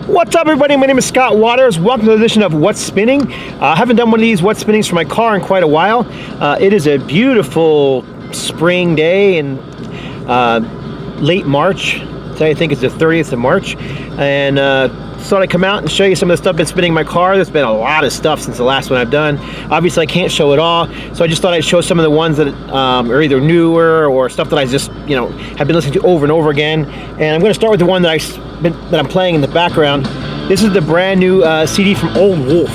What's up, everybody? My name is Scott Waters. Welcome to the edition of What's Spinning. I haven't done one of these What's Spinnings for my car in quite a while. It is a beautiful spring day in late March. Today I think it's the 30th of March. And thought I'd come out and show you some of the stuff I've been spinning in my car. There's been a lot of stuff since the last one I've done. Obviously I can't show it all, so I just thought I'd show some of the ones that are either newer or stuff that I just, you know, have been listening to over and over again. And I'm going to start with the one that I'm playing in the background. This is the brand new CD from Old Wolf,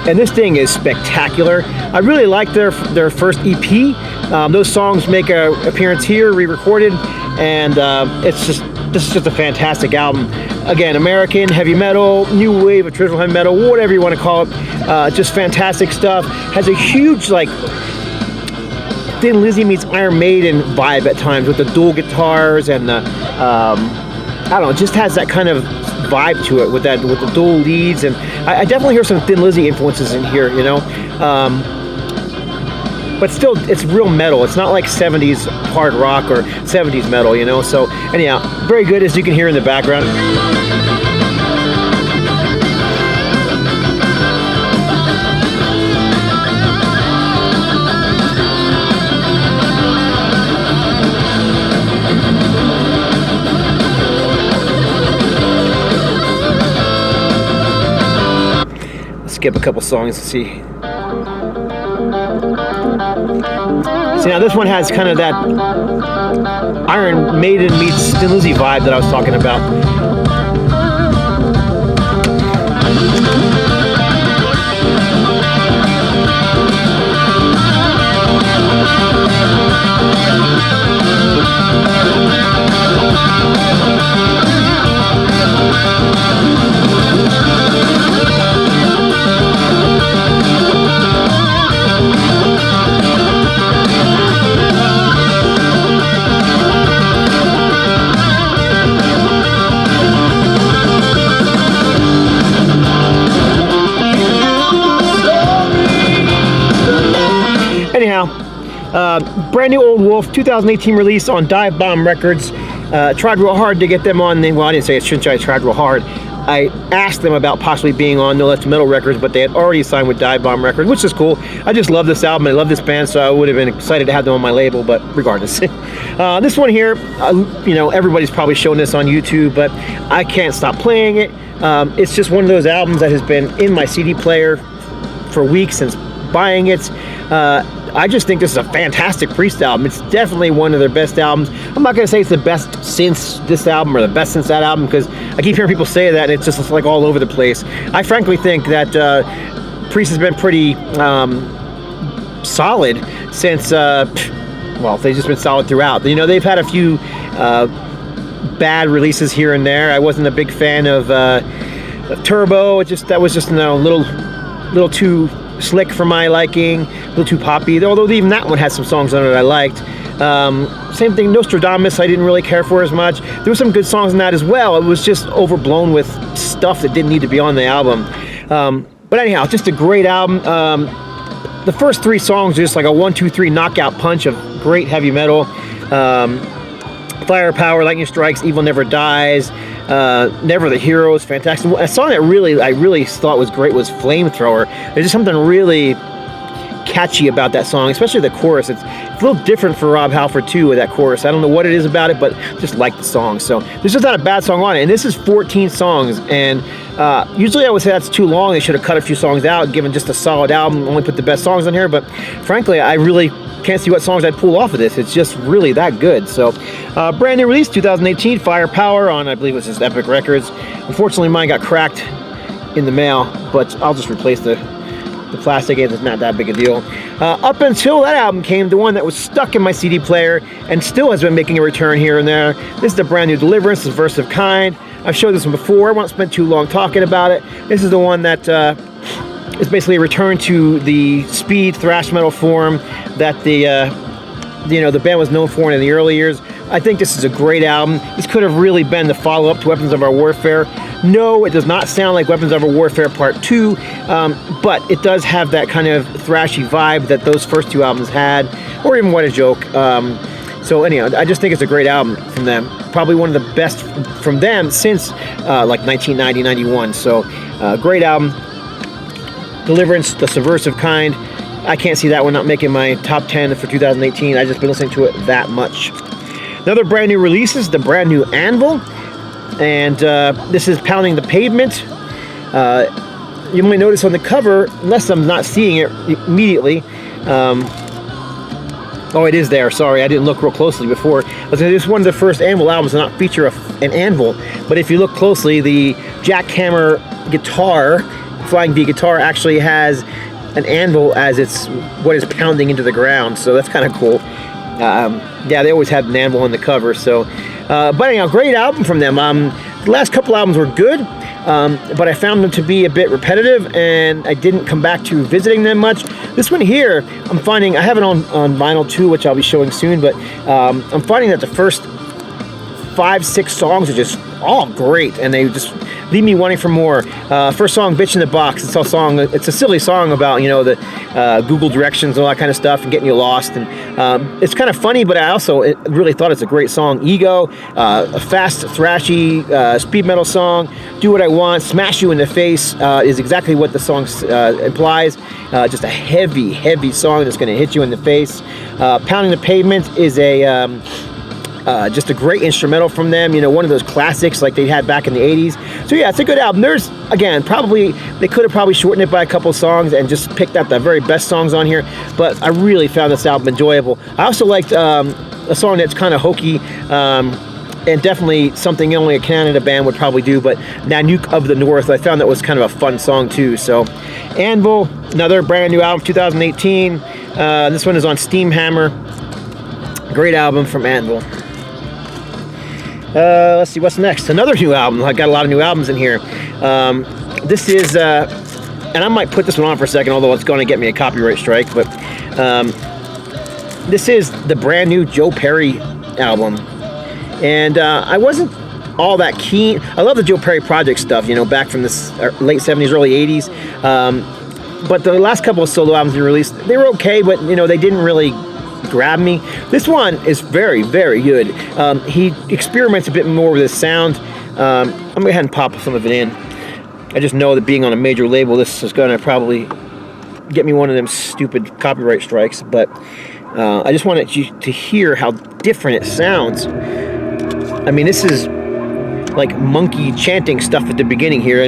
and this thing is spectacular. I really like their first EP. Those songs make an appearance here, re-recorded, and this is just a fantastic album. Again, American heavy metal, new wave of traditional heavy metal, whatever you want to call it. Just fantastic stuff. Has a huge, like, Thin Lizzy meets Iron Maiden vibe at times with the dual guitars and the, I don't know, it just has that kind of vibe to it with the dual leads, and I definitely hear some Thin Lizzy influences in here, you know. But still, it's real metal. It's not like 70s hard rock or 70s metal, you know. So anyhow, very good, as you can hear in the background. Skip a couple songs to see. See, now this one has kind of that Iron Maiden meets Thin Lizzy vibe that I was talking about. Anyhow, brand new Old Wolf, 2018 release on Dive Bomb Records. Tried real hard to get them on. Well, I didn't say it, shouldn't I tried real hard. I asked them about possibly being on No Left Metal Records, but they had already signed with Dive Bomb Records, which is cool. I just love this album. I love this band, so I would have been excited to have them on my label, but regardless. This one here, you know, everybody's probably shown this on YouTube, but I can't stop playing it. It's just one of those albums that has been in my CD player for weeks since buying it. I just think this is a fantastic Priest album. It's definitely one of their best albums. I'm not going to say it's the best since this album or the best since that album, because I keep hearing people say that and it's just like all over the place. I frankly think that Priest has been pretty solid since, well, they've just been solid throughout. You know, they've had a few bad releases here and there. I wasn't a big fan of Turbo. That was just, you know, a little too slick for my liking, a little too poppy, although even that one had some songs on it I liked. Same thing, Nostradamus I didn't really care for as much. There were some good songs in that as well. It was just overblown with stuff that didn't need to be on the album. But anyhow, just a great album. The first three songs are just like a 1, 2, 3 knockout punch of great heavy metal. Firepower, Lightning Strikes, Evil Never Dies, Never the Heroes, fantastic. A song that I really thought was great was Flamethrower. There's just something really catchy about that song, especially the chorus. It's a little different for Rob Halford too with that chorus. I don't know what it is about it, but just like the song. So there's just not a bad song on it. And this is 14 songs, and usually I would say that's too long. They should have cut a few songs out, given just a solid album, only put the best songs on here. But frankly, I really can't see what songs I'd pull off of this. It's just really that good. So brand new release, 2018, Firepower on, I believe it was just Epic Records. Unfortunately, mine got cracked in the mail, but I'll just replace the the plastic is not that big a deal. Up until that album came, the one that was stuck in my CD player and still has been making a return here and there. This is the brand new Deliverance, the Verse of Kind. I've showed this one before. I won't spend too long talking about it. This is the one that is basically a return to the speed thrash metal form that the band was known for in the early years. I think this is a great album. This could have really been the follow-up to Weapons of Our Warfare. No, it does not sound like Weapons of Our Warfare Part 2, but it does have that kind of thrashy vibe that those first two albums had, or even What a Joke. So anyhow, I just think it's a great album from them. Probably one of the best from them since like 1990, 91. So great album. Deliverance, the Subversive Kind. I can't see that one not making my top 10 for 2018. I've just been listening to it that much. Another brand new release is the brand new Anvil, and this is Pounding the Pavement. You might notice on the cover, unless I'm not seeing it immediately, oh, it is there. Sorry, I didn't look real closely before. This is one of the first Anvil albums to not feature an anvil, but if you look closely, the jackhammer guitar, Flying V guitar, actually has an anvil as it's what is pounding into the ground, so that's kind of cool. Yeah, they always had an anvil on the cover. So, but anyhow, great album from them. The last couple albums were good, but I found them to be a bit repetitive, and I didn't come back to visiting them much. This one here, I'm finding, I have it on vinyl too, which I'll be showing soon, but I'm finding that the first 5-6 songs are just all great, and they just leave me wanting for more. First song, Bitch in the Box. It's a silly song about, the Google directions and all that kind of stuff and getting you lost. And it's kind of funny, but I also really thought it's a great song. Ego, a fast, thrashy, speed metal song. Do What I Want, Smash You in the Face is exactly what the song implies. Just a heavy, heavy song that's going to hit you in the face. Pounding the Pavement is just a great instrumental from them, one of those classics like they had back in the 80s. So yeah, it's a good album. There's, again, they could have probably shortened it by a couple songs and just picked out the very best songs on here, but I really found this album enjoyable. I also liked a song that's kind of hokey, and definitely something only a Canada band would probably do, but Nanook of the North, I found that was kind of a fun song too. So Anvil, another brand new album, 2018. This one is on Steamhammer. Great album from Anvil. Let's see what's next. Another new album. I got a lot of new albums in here. This is, and I might put this one on for a second, although it's going to get me a copyright strike. But this is the brand new Joe Perry album, and I wasn't all that keen. I love the Joe Perry Project stuff, back from this late 70s, early 80s. But the last couple of solo albums he released, they were okay, but they didn't really grab me. This one is very, very good. He experiments a bit more with his sound. I'm going to go ahead and pop some of it in. I just know that being on a major label, this is going to probably get me one of them stupid copyright strikes, but I just wanted you to hear how different it sounds. I mean, this is like monkey chanting stuff at the beginning here.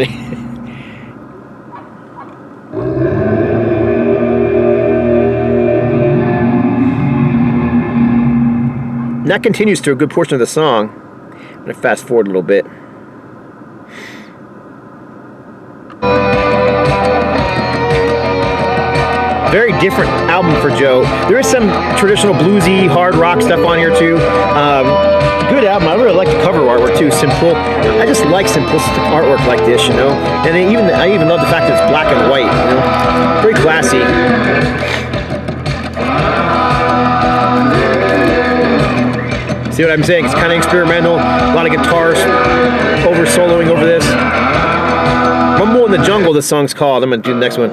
And that continues through a good portion of the song. I'm going to fast forward a little bit. Very different album for Joe. There is some traditional bluesy, hard rock stuff on here too. Good album. I really like the cover artwork too. Simple. I just like simplistic artwork like this, And I even love the fact that it's black and white. Very classy. See what I'm saying? It's kind of experimental. A lot of guitars soloing over this. Rumble in the Jungle, this song's called. I'm going to do the next one.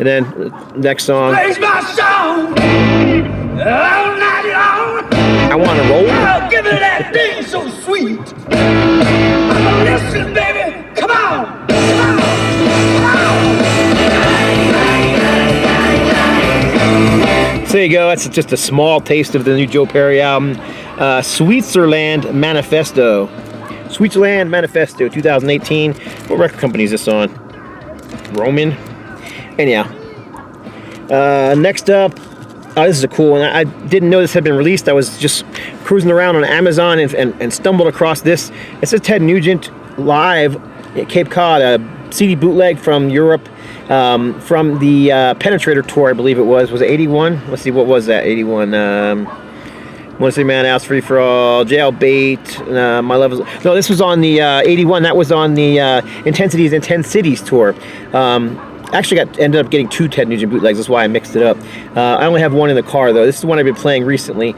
And then next song. Plays my song all night long. I want to roll. I'll give it that thing so sweet. Listen, baby, come on, come on, come on. So there you go. That's just a small taste of the new Joe Perry album, Switzerland Manifesto. Switzerland Manifesto, 2018. What record company is this on? Roman. Anyhow, next up, this is a cool one. I didn't know this had been released. I was just cruising around on Amazon and stumbled across this. It says Ted Nugent live at Cape Cod, a CD bootleg from Europe, from the Penetrator tour, I believe it was. Was it 81? Let's see, what was that? 81. Wednesday Man, House Free for All, Jailbait, My Levels. No, this was on the 81. That was on the Intensities and 10 Cities tour. Actually ended up getting 2 Ted Nugent bootlegs. That's why I mixed it up. I only have one in the car, though. This is the one I've been playing recently.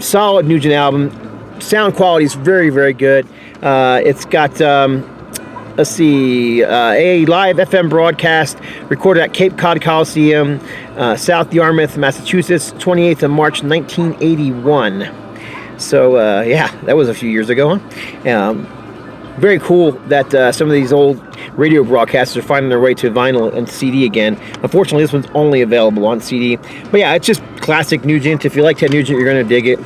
Solid Nugent album. Sound quality is very, very good. It's got, let's see, a live FM broadcast recorded at Cape Cod Coliseum, South Yarmouth, Massachusetts, 28th of March, 1981. So, yeah, that was a few years ago. Very cool that some of these old radio broadcasts are finding their way to vinyl and CD again. Unfortunately, this one's only available on CD. But yeah, it's just classic Nugent. If you like Ted Nugent, you're going to dig it.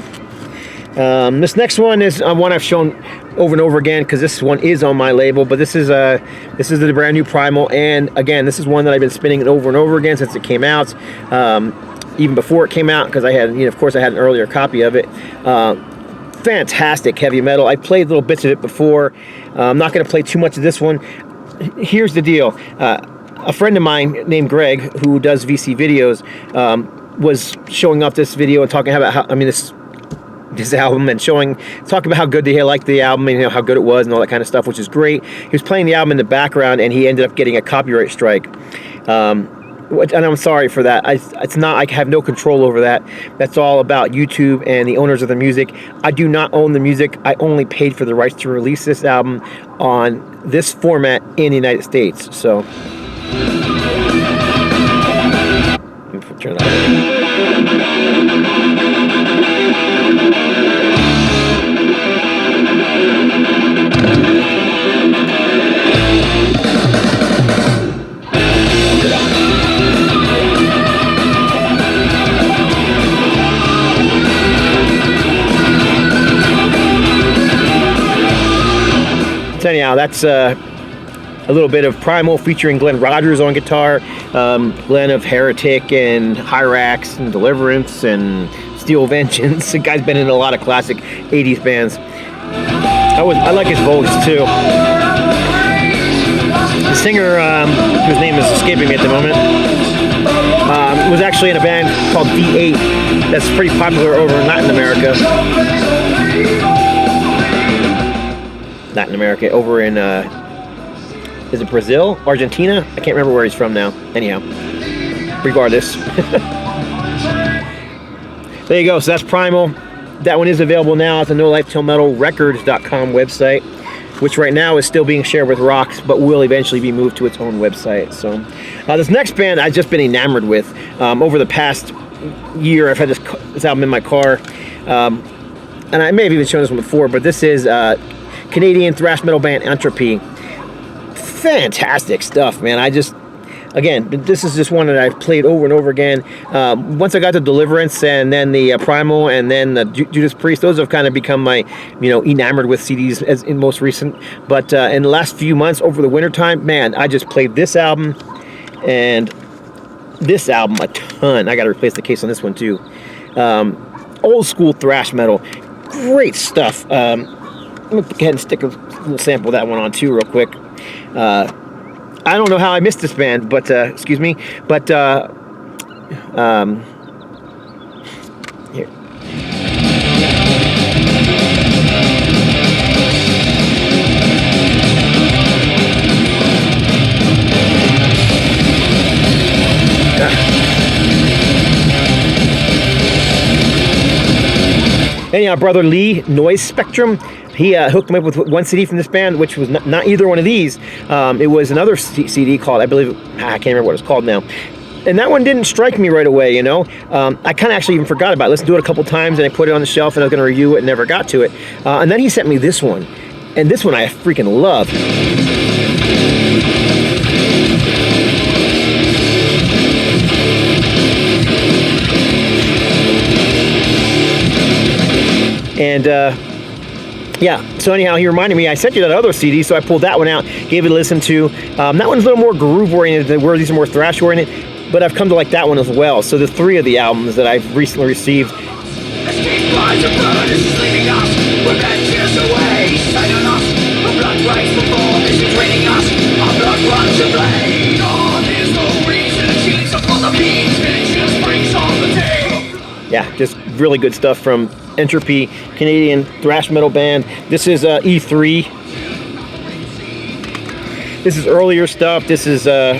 This next one is one I've shown over and over again because this one is on my label. But this is the brand new Primal, and again, this is one that I've been spinning over and over again since it came out. Even before it came out, because I had, of course, I had an earlier copy of it. Fantastic heavy metal. I played little bits of it before. I'm not going to play too much of this one. Here's the deal. A friend of mine named Greg, who does VC videos, was showing off this video and talking about how, this album, and talking about how good he liked the album and how good it was and all that kind of stuff, which is great. He was playing the album in the background and he ended up getting a copyright strike. And I'm sorry for that. I have no control over that. That's all about YouTube and the owners of the music. I do not own the music. I only paid for the rights to release this album on this format in the United States. So, let me turn that on. So anyhow, that's a little bit of Primal featuring Glenn Rogers on guitar, Glenn of Heretic and Hyrax and Deliverance and Steel Vengeance. The guy's been in a lot of classic 80s bands. I like his voice too. The singer, whose name is escaping me at the moment, was actually in a band called V8 that's pretty popular over in Latin America. Over in, is it Brazil? Argentina? I can't remember where he's from now. Anyhow, regardless. There you go. So that's Primal. That one is available now at the NoLifeTillMetalRecords.com website, which right now is still being shared with Rox, but will eventually be moved to its own website. So this next band I've just been enamored with. Over the past year, I've had this album in my car. And I may have even shown this one before, but this is Canadian thrash metal band Entropy. Fantastic stuff, man. Again, this is just one that I've played over and over again. Once I got to Deliverance and then the Primal and then the Judas Priest, those have kind of become my, enamored with CDs as in most recent. But in the last few months over the wintertime, man, I just played this album and this album a ton. I got to replace the case on this one too. Old school thrash metal. Great stuff. Let me go ahead and stick a little sample of that one on too real quick. I don't know how I missed this band, but excuse me, but here. Anyhow, brother Lee, Noise Spectrum, he hooked me up with one CD from this band, which was not either one of these. It was another CD called, I believe, I can't remember what it's called now. And that one didn't strike me right away, I kind of actually even forgot about it. Listened to it a couple times, and I put it on the shelf, and I was going to review it and never got to it. And then he sent me this one. And this one I freaking love. And yeah, so anyhow, he reminded me, I sent you that other CD, so I pulled that one out, gave it a listen to. That one's a little more groove-oriented, where these are more thrash-oriented, but I've come to like that one as well. So the 3 of the albums that I've recently received. Yeah, just really good stuff from Entropy, Canadian thrash metal band. This is E3. This is earlier stuff. This is I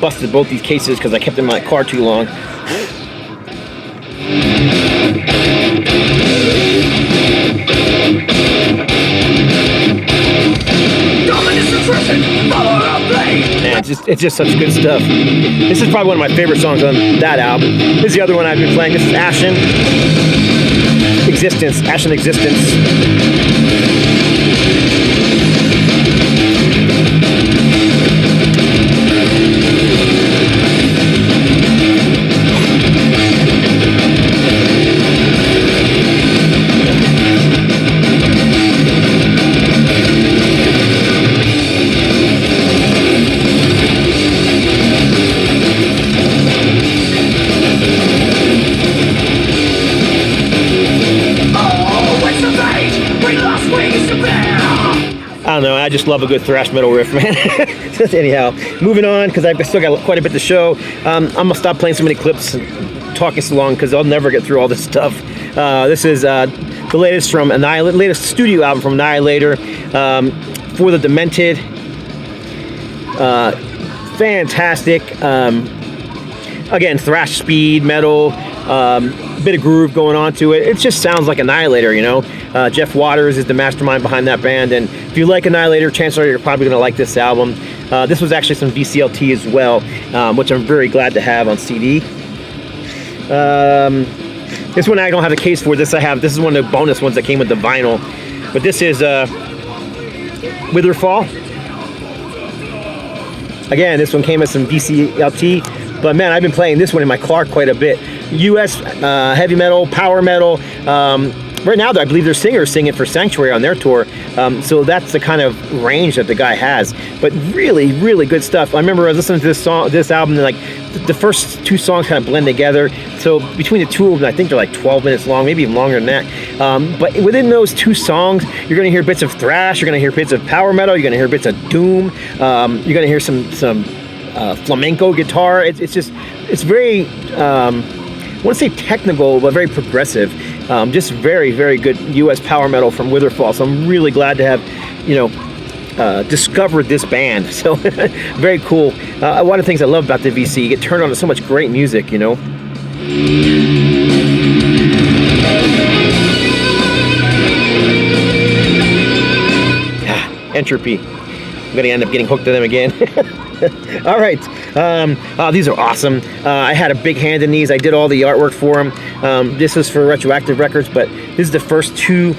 busted both these cases because I kept them in my car too long. Man, it's just such good stuff. This is probably one of my favorite songs on that album. This is the other one I've been playing. This is Ashen Existence. Ashen Existence. I don't know, I just love a good thrash metal riff, man. Anyhow, moving on, because I've still got quite a bit to show. I'm going to stop playing so many clips and talking so long, because I'll never get through all this stuff. This is the latest from Annihilate, latest studio album from Annihilator, For the Demented. Fantastic. Again, thrash speed, metal, bit of groove going on to it. It just sounds like Annihilator, you know. Jeff Waters is the mastermind behind that band, and if you like Annihilator, chances are you're probably going to like this album. This was actually some VCLT as well, which I'm very glad to have on CD. This one I don't have the case for. This is one of the bonus ones that came with the vinyl, but this is Witherfall. Again, this one came as some VCLT, but man, I've been playing this one in my car quite a bit. US heavy metal, power metal. Right now, I believe their singer's singing for Sanctuary on their tour, so that's the kind of range that the guy has. But really, really good stuff. I remember I was listening to this album, and like the first 2 songs kind of blend together. So between the 2 of them, I think they're like 12 minutes long, maybe even longer than that. But within those 2 songs, you're going to hear bits of thrash, you're going to hear bits of power metal, you're going to hear bits of doom, you're going to hear some flamenco guitar. It's very, I want to say technical, but very progressive. Just very, very good US power metal from Witherfall. So I'm really glad to have, you know, discovered this band. So very cool. One of the things I love about the VC, you get turned on to so much great music, you know. Entropy. I'm going to end up getting hooked to them again. All right. These are awesome. I had a big hand in these. I did all the artwork for them. This is for Retroactive Records, but this is the first 2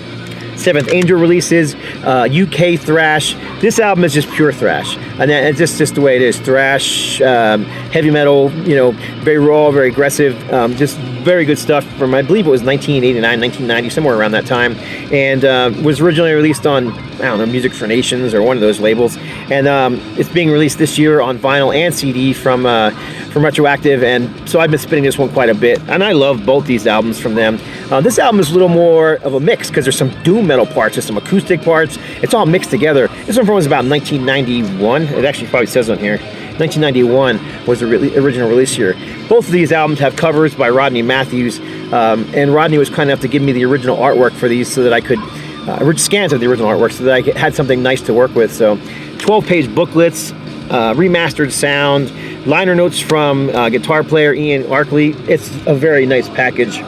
Seventh Angel releases, UK thrash. This album is just pure thrash, and it's just the way it is. Thrash, heavy metal, you know, very raw, very aggressive, just very good stuff from, I believe it was 1989, 1990, somewhere around that time, and was originally released on, I don't know, Music for Nations or one of those labels, and it's being released this year on vinyl and CD from Retroactive, and so I've been spinning this one quite a bit, and I love both these albums from them. This album is a little more of a mix because there's some doom metal parts, there's some acoustic parts, it's all mixed together. This one was about 1991, it actually probably says on here. 1991 was the original release year. Both of these albums have covers by Rodney Matthews, and Rodney was kind enough to give me the original artwork for these so that I could, scans of the original artwork so that I had something nice to work with. So 12-page booklets, remastered sound, liner notes from guitar player Ian Arkley. It's a very nice package.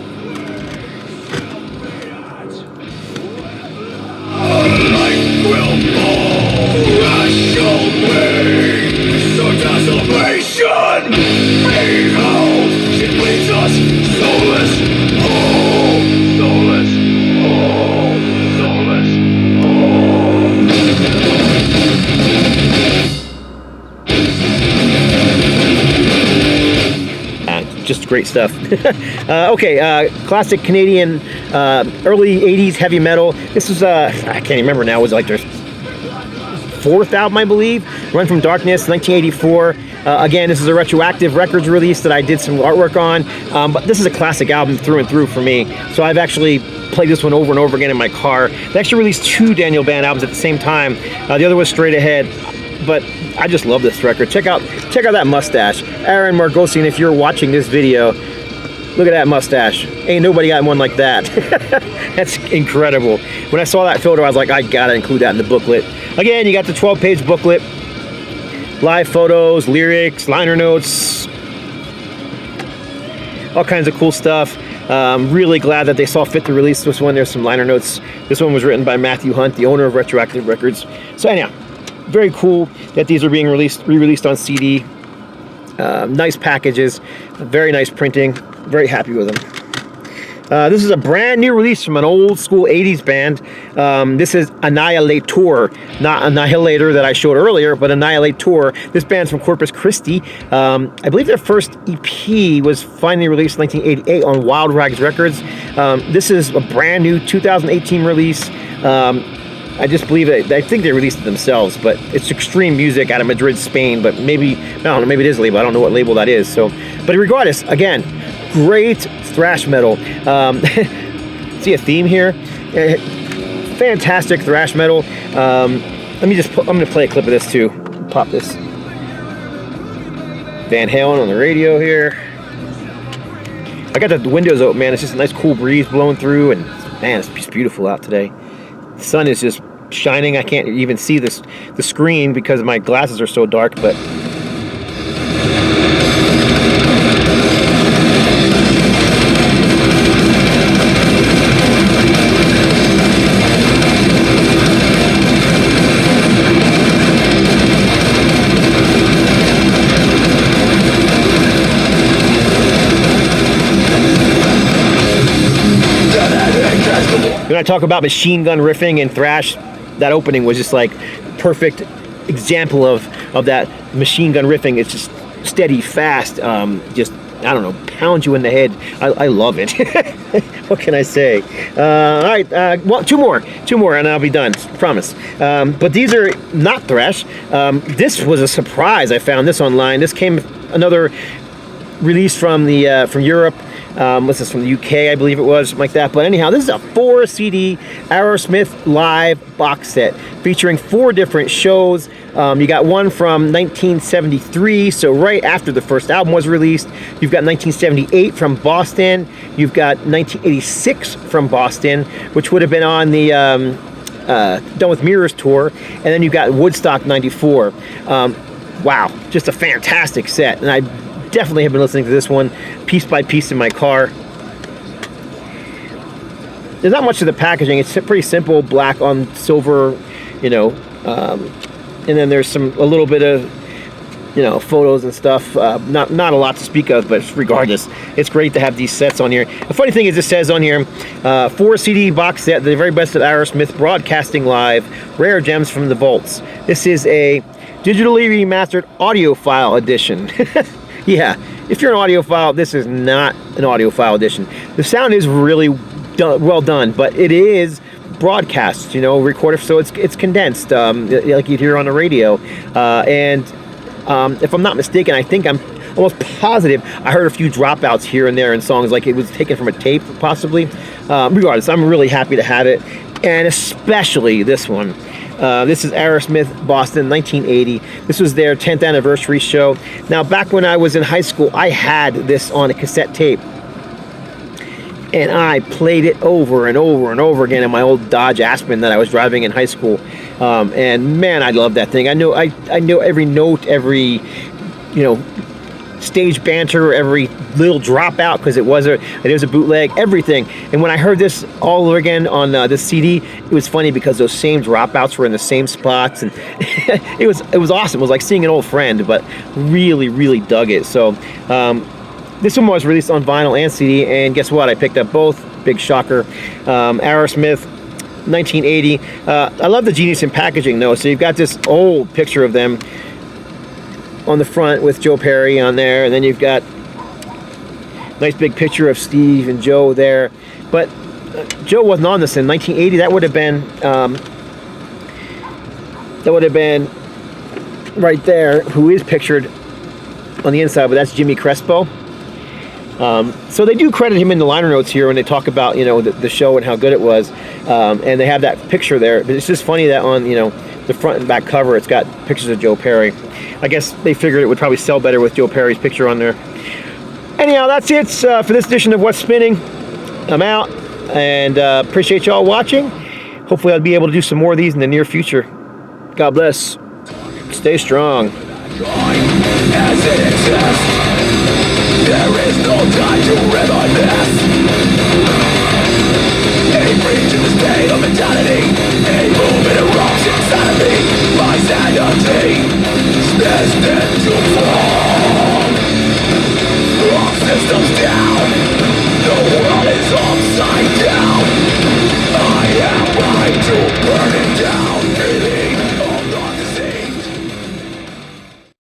Just Just great stuff. Okay, classic Canadian, early 80s heavy metal. This was, I can't remember now, it was like their 4th album, I believe. Run from Darkness, 1984. Again, this is a retroactive records release that I did some artwork on, but this is a classic album through and through for me. So I've actually played this one over and over again in my car. They actually released 2 Daniel Band albums at the same time. The other was Straight Ahead, but I just love this record. Check out that mustache. Aaron Margosian, if you're watching this video, look at that mustache. Ain't nobody got one like that. That's incredible. When I saw that photo, I was like, I gotta include that in the booklet. Again, you got the 12-page booklet. Live photos, lyrics, liner notes, all kinds of cool stuff. Really glad that they saw fit to release this one. There's some liner notes. This one was written by Matthew Hunt, the owner of Retroactive Records. So anyhow, very cool that these are being re-released on CD. Nice packages, very nice printing. Very happy with them. This is a brand new release from an old school 80s band. This is Annihilator, not Annihilator that I showed earlier, but Annihilator. This band's from Corpus Christi. I believe their first EP was finally released in 1988 on Wild Rags Records. This is a brand new 2018 release. I just believe it. I think they released it themselves, but it's extreme music out of Madrid, Spain. But maybe, I don't know, maybe it is a label. I don't know what label that is. So, but regardless, again, great thrash metal. See a theme here? Fantastic thrash metal. I'm gonna play a clip of this too. Pop this. Van Halen on the radio here. I got the windows open, man. It's just a nice cool breeze blowing through, and man, it's just beautiful out today. The sun is just shining. I can't even see the screen because my glasses are so dark, but when I talk about machine gun riffing and thrash, that opening was just like perfect example of that machine gun riffing. It's just steady, fast, just, I don't know, pound you in the head. I love it. What can I say? All right, well, two more and I'll be done, promise. But these are not thrash. This was a surprise. I found this online. This came, another release from Europe. What's this, from the UK, I believe it was, something like that. But anyhow, this is a 4 CD Aerosmith live box set featuring 4 different shows. You got one from 1973, so right after the first album was released. You've got 1978 from Boston. You've got 1986 from Boston, which would have been on the Done With Mirrors tour. And then you've got Woodstock 94. Wow, just a fantastic set. And I definitely have been listening to this one piece by piece in my car. There's not much of the packaging. It's pretty simple, black on silver, you know, and then there's a little bit of, you know, photos and stuff. Not a lot to speak of, but regardless, it's great to have these sets on here. The funny thing is, it says on here, 4 CD box set, the very best of Aerosmith, broadcasting live, rare gems from the vaults. This is a digitally remastered audiophile edition. Yeah, if you're an audiophile, this is not an audiophile edition. The sound is really well done, but it is broadcast, you know, recorded, so it's condensed, like you'd hear on the radio. And if I'm not mistaken, I think I'm almost positive I heard a few dropouts here and there in songs, like it was taken from a tape, possibly. Regardless, I'm really happy to have it, and especially this one. This is Aerosmith, Boston, 1980. This was their 10th anniversary show. Now, back when I was in high school, I had this on a cassette tape. And I played it over and over and over again in my old Dodge Aspen that I was driving in high school. And man, I love that thing. I know every note, every, you know, stage banter, every little dropout, because it was a bootleg, everything. And when I heard this all over again on this CD, it was funny because those same dropouts were in the same spots, and it was awesome. It was like seeing an old friend, but really dug it. So this one was released on vinyl and CD, and guess what? I picked up both. Big shocker. Aerosmith, 1980. I love the genius in packaging, though. So you've got this old picture of them on the front with Joe Perry on there, and then you've got Nice big picture of Steve and Joe there. But Joe wasn't on this in 1980. That would have been right there, who is pictured on the inside, but that's Jimmy Crespo. So they do credit him in the liner notes here when they talk about, you know, the show and how good it was, and they have that picture there. But it's just funny that on, you know, the front and back cover, it's got pictures of Joe Perry. I guess they figured it would probably sell better with Joe Perry's picture on there. Anyhow, that's it for this edition of What's Spinning. I'm out, and appreciate y'all watching. Hopefully I'll be able to do some more of these in the near future. God bless. Stay strong. As it exists, there is no time to reminisce. A breach in the state of mentality, a movement erupts inside of me. My sanity is destined to fall. All systems down, the world is upside down. I am right to